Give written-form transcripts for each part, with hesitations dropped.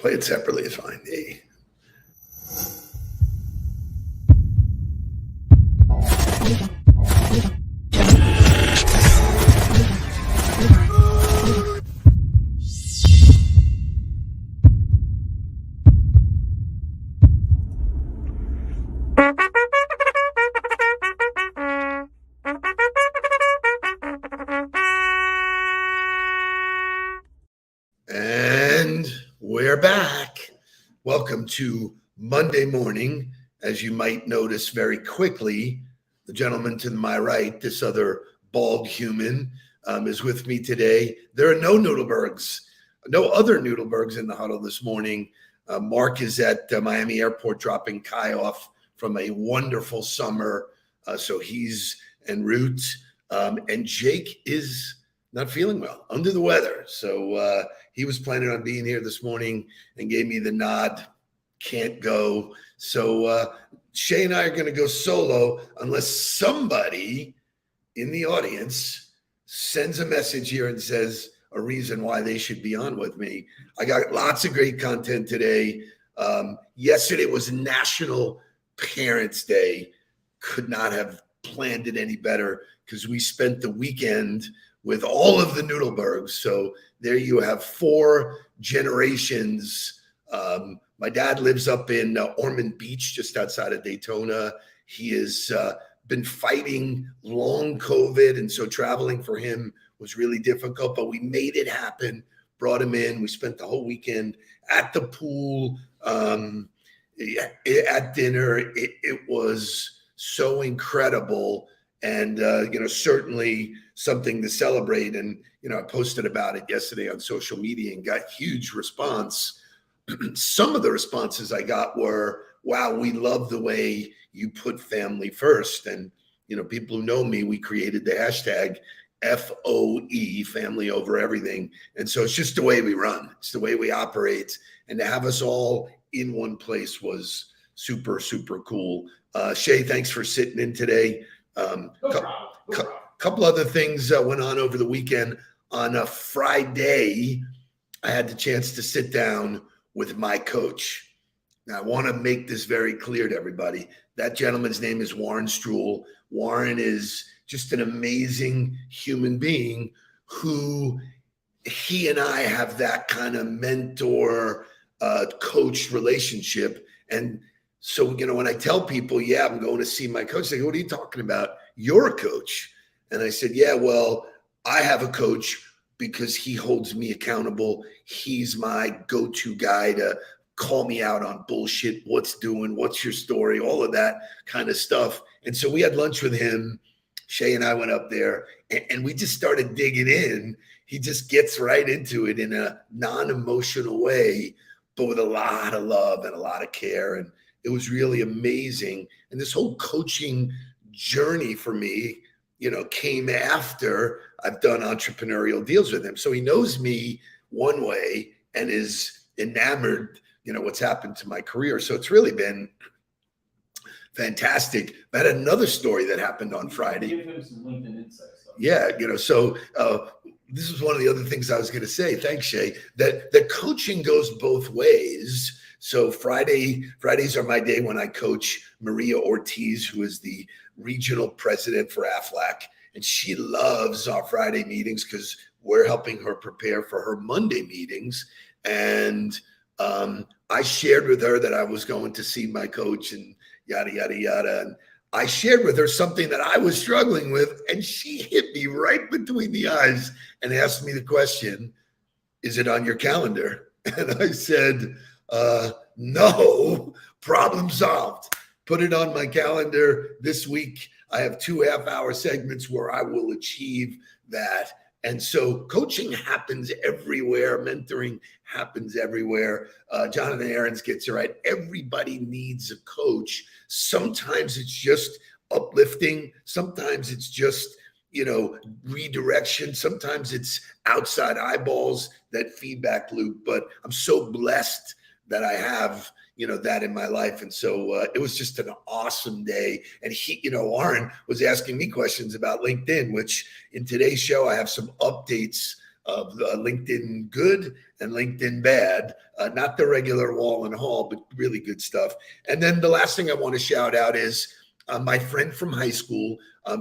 Play it separately is fine. Hey. And we're back. Welcome to Monday morning. As you might notice very quickly, the gentleman to my right, this other bald human, is with me today. There are no Nudelbergs, no other Nudelbergs in the huddle this morning. Mark is at Miami Airport dropping Kai off from a wonderful summer. So he's en route. And Jake is not feeling well, under the weather. So he was planning on being here this morning and gave me the nod. Can't go. So Shay and I are going to go solo unless somebody in the audience sends a message here and says a reason why they should be on with me. I got lots of great content today. Yesterday was National Parents Day. Could not have planned it any better because we spent the weekend with all of the Nudelbergs. So there you have 4 generations. My dad lives up in Ormond Beach, just outside of Daytona. He has been fighting long COVID, and so traveling for him was really difficult, but we made it happen, brought him in. We spent the whole weekend at the pool, at dinner. It was so incredible. And, certainly something to celebrate. And, I posted about it yesterday on social media and got huge response. Some of the responses I got were, wow, we love the way you put family first. And, people who know me, we created the hashtag FOE, family over everything. And so it's just the way we run. It's the way we operate. And to have us all in one place was super, super cool. Shay, thanks for sitting in today. Couple other things went on over the weekend. On a Friday, I had the chance to sit down with my coach. Now, I want to make this very clear to everybody. That gentleman's name is Warren Struhl. Warren is just an amazing human being who he and I have that kind of mentor coach relationship. And so, when I tell people, yeah, I'm going to see my coach, they go, what are you talking about? You're a coach. And I said, yeah, well, I have a coach because he holds me accountable. He's my go-to guy to call me out on bullshit. What's your story? All of that kind of stuff. And so we had lunch with him. Shay and I went up there and we just started digging in. He just gets right into it in a non-emotional way, but with a lot of love and a lot of care. And it was really amazing. And this whole coaching journey for me, came after I've done entrepreneurial deals with him. So he knows me one way and is enamored, what's happened to my career. So it's really been fantastic. I had another story that happened on Friday. Give him some LinkedIn insights. Yeah, so this is one of the other things I was going to say. Thanks, Shay. That the coaching goes both ways. So Fridays are my day when I coach Maria Ortiz, who is the regional president for AFLAC. And she loves our Friday meetings because we're helping her prepare for her Monday meetings. And I shared with her that I was going to see my coach and yada, yada, yada. And I shared with her something that I was struggling with. And she hit me right between the eyes and asked me the question, is it on your calendar? And I said, no, problem solved. Put it on my calendar this week. I have 2 half-hour segments where I will achieve that. And so coaching happens everywhere. Mentoring happens everywhere. Jonathan Aarons gets it right. Everybody needs a coach. Sometimes it's just uplifting. Sometimes it's just, redirection. Sometimes it's outside eyeballs, that feedback loop. But I'm so blessed that I have, that in my life. And so it was just an awesome day. And Warren was asking me questions about LinkedIn, which in today's show, I have some updates of LinkedIn good and LinkedIn bad, not the regular wall and haul, but really good stuff. And then the last thing I want to shout out is my friend from high school,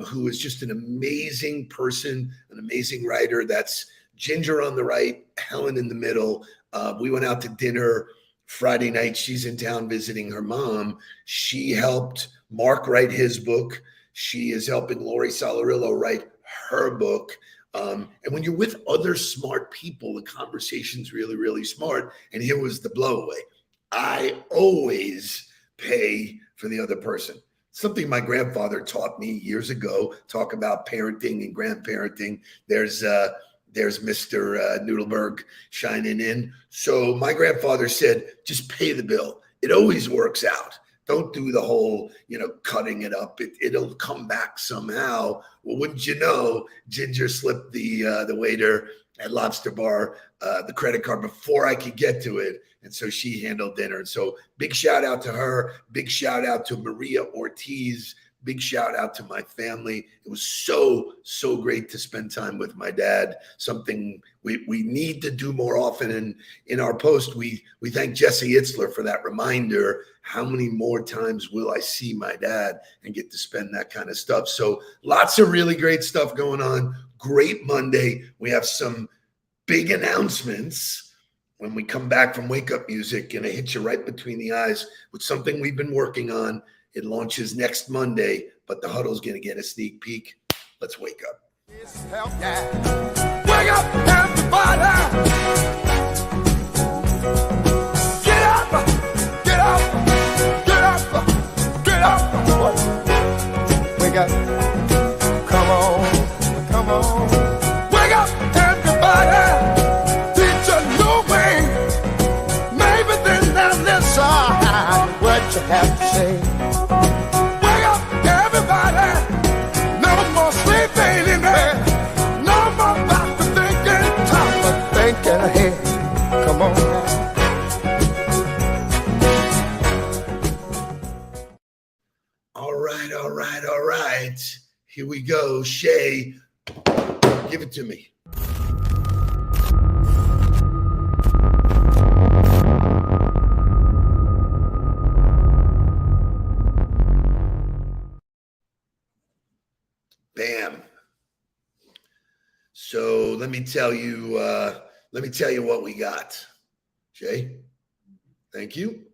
who is just an amazing person, an amazing writer. That's Ginger on the right, Helen in the middle. We went out to dinner Friday night. She's in town visiting her mom. She helped Mark write his book. She is helping Lori Solarillo write her book. And when you're with other smart people, the conversation's really, really smart. And here was the blowaway. I always pay for the other person. Something my grandfather taught me years ago. Talk about parenting and grandparenting. There's Mr. Nudelberg shining in. So my grandfather said, just pay the bill. It always works out. Don't do the whole, cutting it up. It'll come back somehow. Well, wouldn't you know, Ginger slipped the waiter at Lobster Bar the credit card before I could get to it. And so she handled dinner. And so big shout out to her. Big shout out to Maria Ortiz. Big shout out to my family. It was so, so great to spend time with my dad, something we need to do more often. And in our post, we thank Jesse Itzler for that reminder. How many more times will I see my dad and get to spend that kind of stuff? So lots of really great stuff going on. Great Monday. We have some big announcements when we come back from Wake Up Music, and I hit you right between the eyes with something we've been working on. It launches next Monday, but the Huddle's going to get a sneak peek. Let's wake up. Wake up, everybody! Get up! Get up! Get up! Get up! Wake up! Come on! Come on! Wake up, everybody! Teach a new way. Maybe then they'll listen what you have to say. Come on. All right. Here we go. Shay, give it to me. Bam. So let me tell you what we got. Shay, thank you.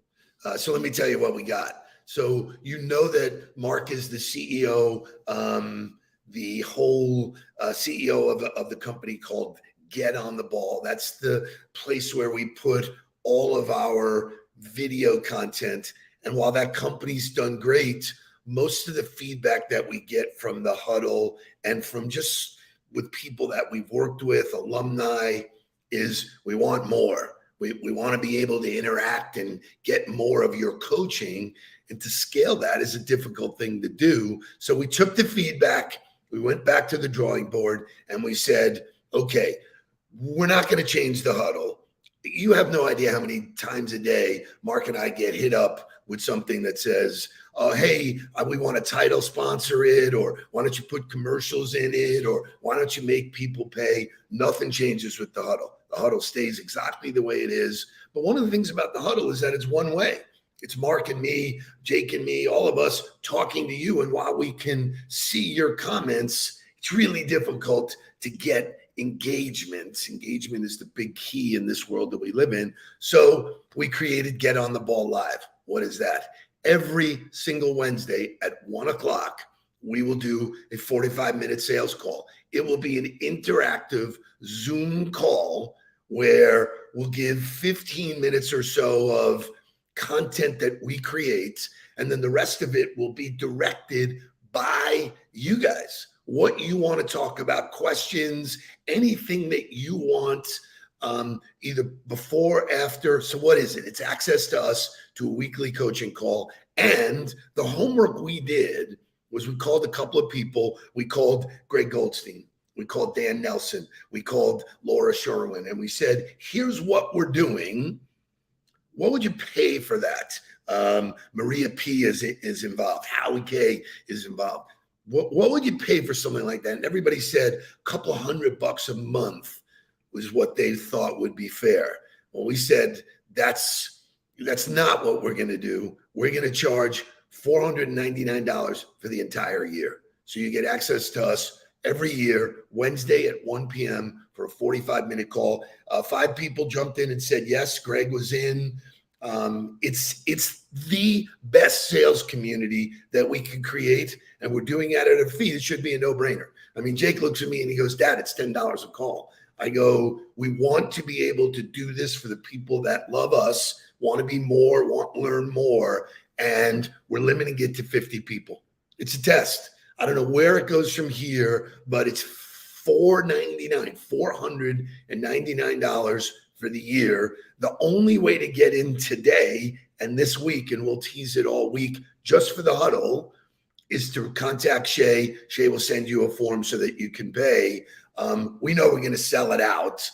So let me tell you what we got. So you know that Mark is the CEO, the whole CEO of the company called Get on the Ball. That's the place where we put all of our video content. And while that company's done great, most of the feedback that we get from the Huddle and from just with people that we've worked with, alumni, is we want more. We want to be able to interact and get more of your coaching. And to scale that is a difficult thing to do. So we took the feedback, we went back to the drawing board, and we said, okay, we're not going to change the Huddle. You have no idea how many times a day Mark and I get hit up with something that says, hey, we want a title sponsor it, or why don't you put commercials in it, or why don't you make people pay? Nothing changes with the Huddle. The Huddle stays exactly the way it is. But one of the things about the Huddle is that it's one way. It's Mark and me, Jake and me, all of us talking to you. And while we can see your comments, it's really difficult to get engagement. Engagement is the big key in this world that we live in. So we created Get on the Ball Live. What is that? Every single Wednesday at 1:00, we will do a 45-minute sales call. It will be an interactive Zoom call where we'll give 15 minutes or so of content that we create, and then the rest of it will be directed by you guys. What you want to talk about, questions, anything that you want, either before, after. So what is it? It's access to us, to a weekly coaching call. And the homework we did was we called a couple of people. We called Greg Goldstein. We called Dan Nelson. We called Laura Sherwin. And we said, here's what we're doing. What would you pay for that? Maria P is involved. Howie K is involved. What would you pay for something like that? And everybody said a couple $100 a month was what they thought would be fair. Well, we said that's not what we're going to do. We're going to charge $499 for the entire year. So you get access to us every year, Wednesday at 1 p.m. for a 45-minute call. 5 people jumped in and said yes. Greg was in. It's the best sales community that we can create, and we're doing it at a fee. It should be a no-brainer. I mean, Jake looks at me and he goes, Dad, it's $10 a call. I go, we want to be able to do this for the people that love us, want to be more, want to learn more, and we're limiting it to 50 people. It's a test. I don't know where it goes from here, but it's $499 for the year. The only way to get in today and this week, and we'll tease it all week just for the huddle, is to contact Shay. Shay will send you a form so that you can pay. We know we're going to sell it out,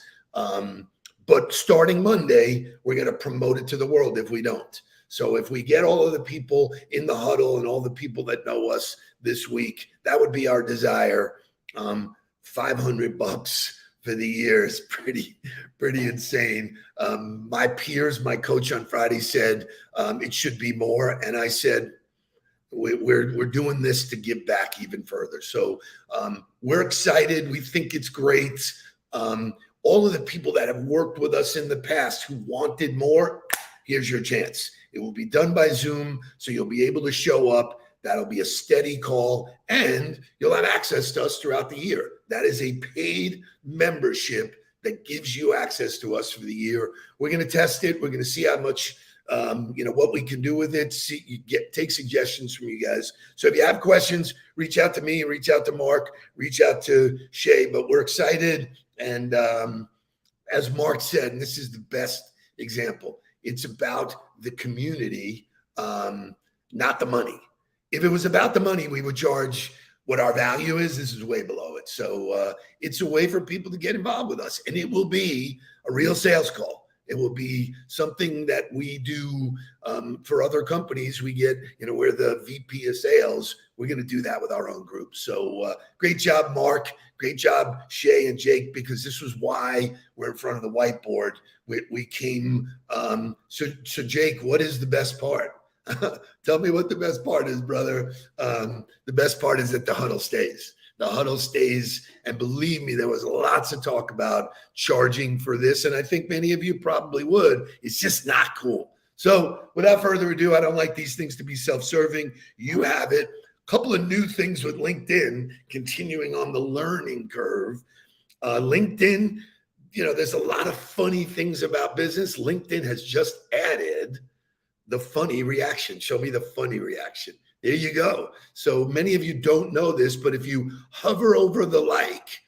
but starting Monday, we're going to promote it to the world if we don't. So if we get all of the people in the huddle and all the people that know us this week, that would be our desire. $500 for the year is pretty insane. My peers, my coach on Friday said it should be more, and I said we're doing this to give back even further. So we're excited. We think it's great. All of the people that have worked with us in the past who wanted more, here's your chance. It will be done by Zoom, so you'll be able to show up. That'll be a steady call, and you'll have access to us throughout the year. That is a paid membership that gives you access to us for the year. We're going to test it. We're going to see how much, what we can do with it. Take suggestions from you guys. So if you have questions, reach out to me, reach out to Mark, reach out to Shay. But we're excited, and as Mark said, and this is the best example, it's about the community, not the money. If it was about the money, we would charge what our value is. This is way below it. So it's a way for people to get involved with us. And it will be a real sales call. It will be something that we do for other companies. We get, we're the VP of sales. We're going to do that with our own group. So great job, Mark. Great job, Shay and Jake, because this was why we're in front of the whiteboard. We came. So Jake, what is the best part? Tell me what the best part is, brother. The best part is that the huddle stays. The huddle stays. And believe me, there was lots of talk about charging for this. And I think many of you probably would. It's just not cool. So without further ado, I don't like these things to be self-serving. You have it. A couple of new things with LinkedIn, continuing on the learning curve. LinkedIn, there's a lot of funny things about business. LinkedIn has just added the funny reaction. Show me the funny reaction. There you go. So many of you don't know this, but if you hover over the like,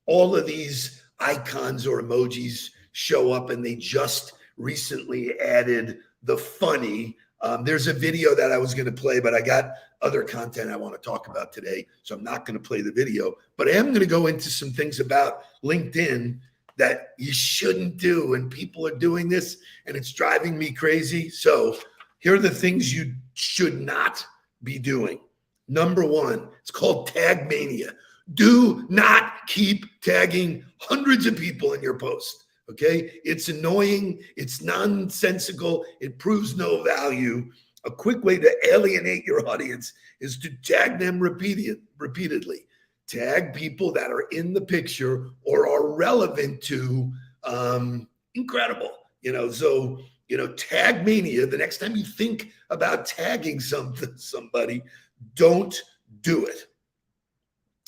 all of these icons or emojis show up, and they just recently added the funny. There's a video that I was going to play, but I got other content I want to talk about today, so I'm not going to play the video. But I am going to go into some things about LinkedIn that you shouldn't do, and people are doing this, and it's driving me crazy. So here are the things you should not be doing. Number one, it's called tag mania. Do not keep tagging hundreds of people in your post, okay? It's annoying. It's nonsensical. It proves no value. A quick way to alienate your audience is to tag them repeatedly. Tag people that are in the picture or are relevant to incredible. Tag mania. The next time you think about tagging somebody, don't do it.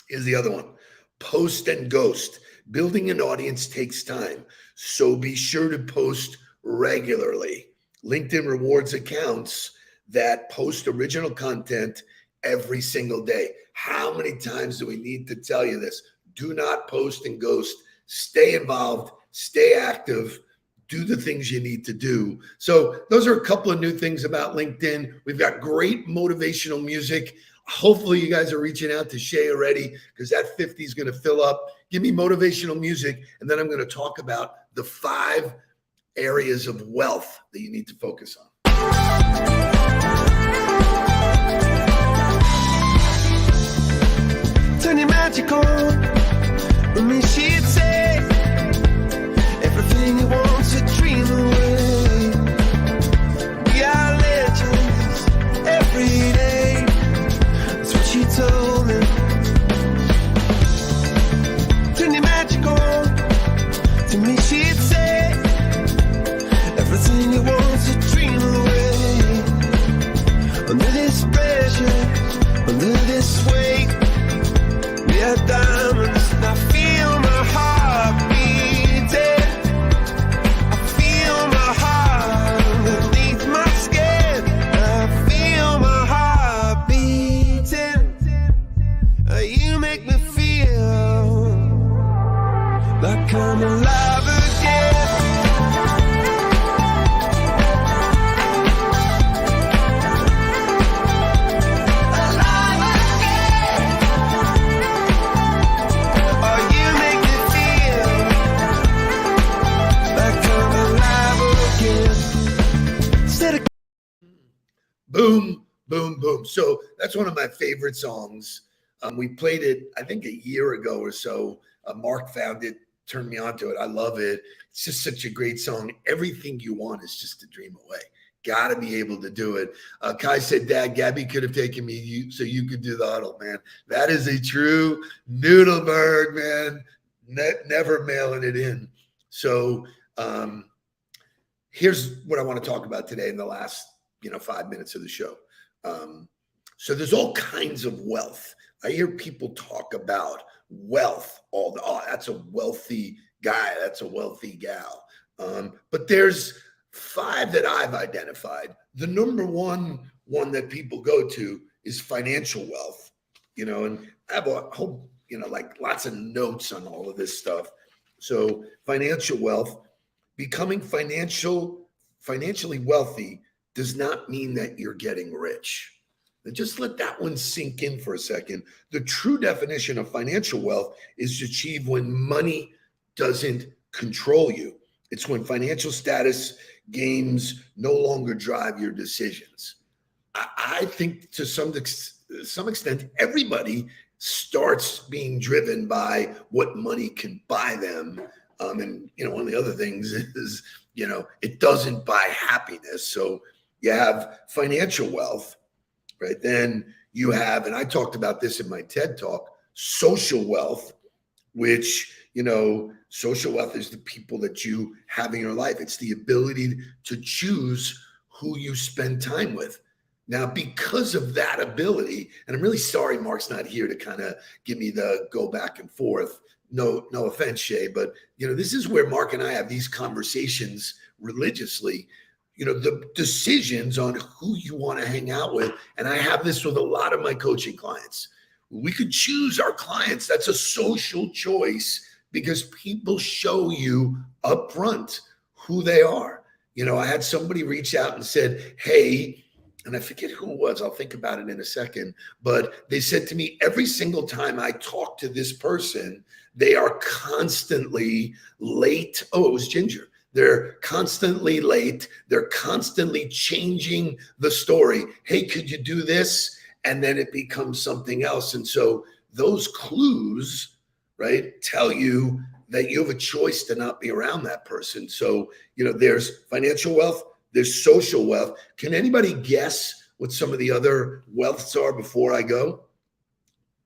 Here's the other one. Post and ghost. Building an audience takes time, so be sure to post regularly. LinkedIn rewards accounts that post original content every single day. How many times do we need to tell you this? Do not post and ghost. Stay involved, stay active, do the things you need to do. So those are a couple of new things about LinkedIn. We've got great motivational music. Hopefully you guys are reaching out to Shay already, because that 50 is going to fill up. Give me motivational music, and then I'm going to talk about the 5 areas of wealth that you need to focus on. Turn your magic on. Let me see it say. Boom, boom, boom. So that's one of my favorite songs. We played it, I think, a year ago or so. Mark found it, turned me on to it. I love it. It's just such a great song. Everything you want is just a dream away. Got to be able to do it. Kai said, Dad, Gabby could have taken me so you could do the huddle, man. That is a true Nudelberg, man. Never mailing it in. So here's what I want to talk about today in the last 5 minutes of the show. So there's all kinds of wealth. I hear people talk about wealth that's a wealthy guy, that's a wealthy gal. But there's 5 that I've identified. The number one that people go to is financial wealth, and I have a whole, like lots of notes on all of this stuff. So financial wealth, becoming financially wealthy does not mean that you're getting rich. Now just let that one sink in for a second. The true definition of financial wealth is achieved when money doesn't control you. It's when financial status games no longer drive your decisions. I think to some extent, everybody starts being driven by what money can buy them. And one of the other things is, it doesn't buy happiness. So you have financial wealth, right? Then you have, and I talked about this in my TED Talk, social wealth, which, social wealth is the people that you have in your life. It's the ability to choose who you spend time with. Now, because of that ability, and I'm really sorry Mark's not here to kind of give me the go back and forth. No offense, Shay, but this is where Mark and I have these conversations religiously. The decisions on who you want to hang out with, and I have this with a lot of my coaching clients. We could choose our clients. That's a social choice because people show you up front who they are. I had somebody reach out and said, hey, and I forget who it was. I'll think about it in a second. But they said to me, every single time I talk to this person, they are constantly late. Oh, it was Ginger. They're constantly late. They're constantly changing the story. Hey, could you do this? And then it becomes something else. And so those clues, right, tell you that you have a choice to not be around that person. So, there's financial wealth, there's social wealth. Can anybody guess what some of the other wealths are before I go?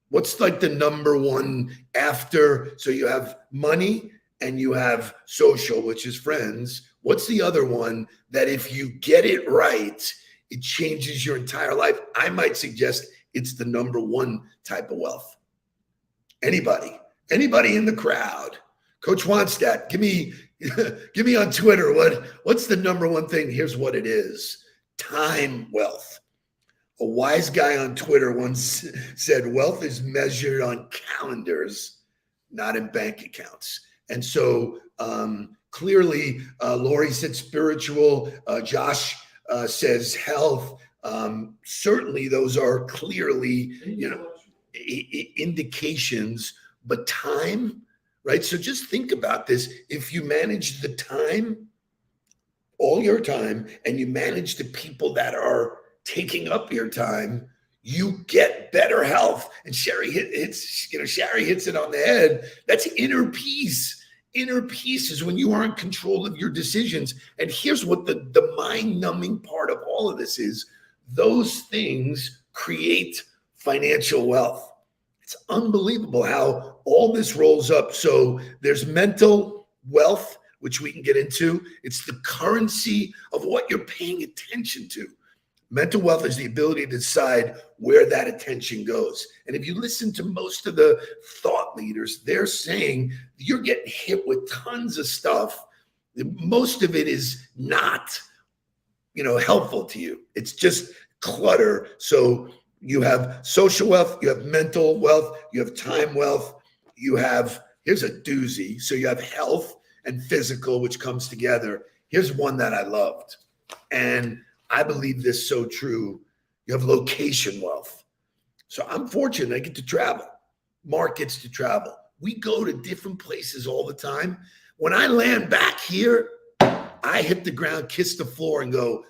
What's like the number one after? So you have money and you have social, which is friends. What's the other one that if you get it right, it changes your entire life? I might suggest it's the number one type of wealth. Anybody in the crowd? Coach Wanstadt, give me on Twitter, what's the number one thing? Here's what it is. Time wealth. A wise guy on Twitter once said, wealth is measured on calendars, not in bank accounts. And so clearly, Lori said spiritual, Josh says health. Certainly those are clearly, indications, but time, right? So just think about this. If you manage the time, all your time, and you manage the people that are taking up your time, you get better health. And Sherry hits it on the head. That's inner peace. Inner peace is when you are in control of your decisions. And here's what the mind-numbing part of all of this is. Those things create financial wealth. It's unbelievable how all this rolls up. So there's mental wealth, which we can get into. It's the currency of what you're paying attention to. Mental wealth is the ability to decide where that attention goes. And if you listen to most of the thought leaders, they're saying you're getting hit with tons of stuff. Most of it is not, helpful to you. It's just clutter. So you have social wealth, you have mental wealth, you have time wealth, here's a doozy. So you have health and physical, which comes together. Here's one that I loved. And I believe this so true. You have location wealth. So I'm fortunate I get to travel. Mark gets to travel. We go to different places all the time. When I land back here, I hit the ground, kiss the floor, and go,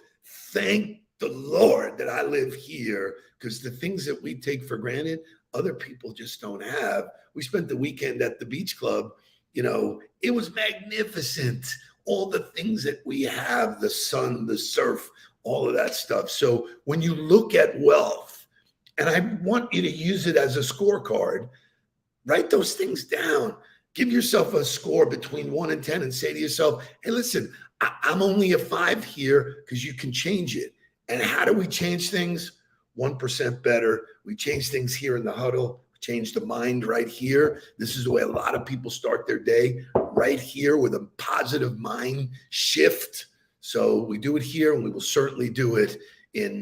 thank the Lord that I live here, because the things that we take for granted, other people just don't have. We spent the weekend at the beach club. It was magnificent. All the things that we have, the sun, the surf, all of that stuff. So when you look at wealth, and I want you to use it as a scorecard, write those things down. Give yourself a score between 1 and 10 and say to yourself, hey, listen, I'm only a 5 here, because you can change it. And how do we change things? 1% better. We change things here in the huddle. Change the mind right here. This is the way a lot of people start their day, right here with a positive mind shift. So we do it here, and we will certainly do it in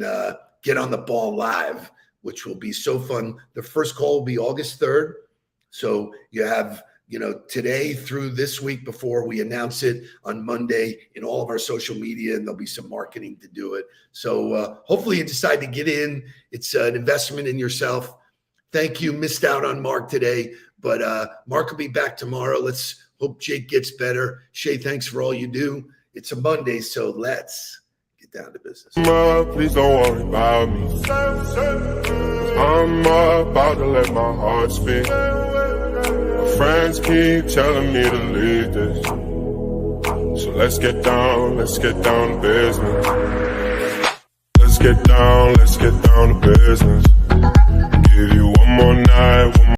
Get on the Ball Live, which will be so fun. The first call will be August 3rd. So you have today through this week before we announce it on Monday in all of our social media, and there'll be some marketing to do it. So hopefully you decide to get in. It's an investment in yourself. Thank you. Missed out on Mark today, but Mark will be back tomorrow. Let's hope Jake gets better. Shay, thanks for all you do. It's a Monday, so let's get down to business. Please don't worry about me. I'm about to let my heart speak. My friends keep telling me to leave this. So let's get down to business. Let's get down to business. Give you one more night.